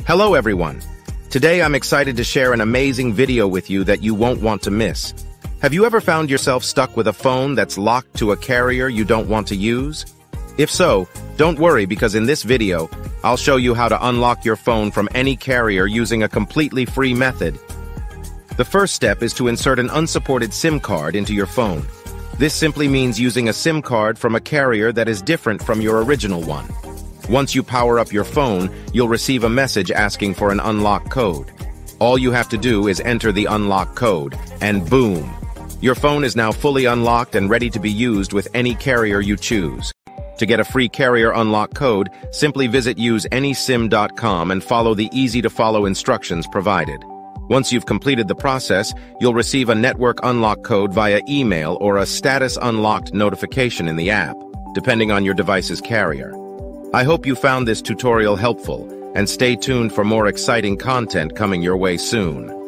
Hello everyone. Today I'm excited to share an amazing video with you that you won't want to miss. Have you ever found yourself stuck with a phone that's locked to a carrier you don't want to use? If so, don't worry because in this video, I'll show you how to unlock your phone from any carrier using a completely free method. The first step is to insert an unsupported SIM card into your phone. This simply means using a SIM card from a carrier that is different from your original one. Once you power up your phone, you'll receive a message asking for an unlock code. All you have to do is enter the unlock code, and boom! Your phone is now fully unlocked and ready to be used with any carrier you choose. To get a free carrier unlock code, simply visit useanysim.com and follow the easy-to-follow instructions provided. Once you've completed the process, you'll receive a network unlock code via email or a status unlocked notification in the app, depending on your device's carrier. I hope you found this tutorial helpful, and stay tuned for more exciting content coming your way soon.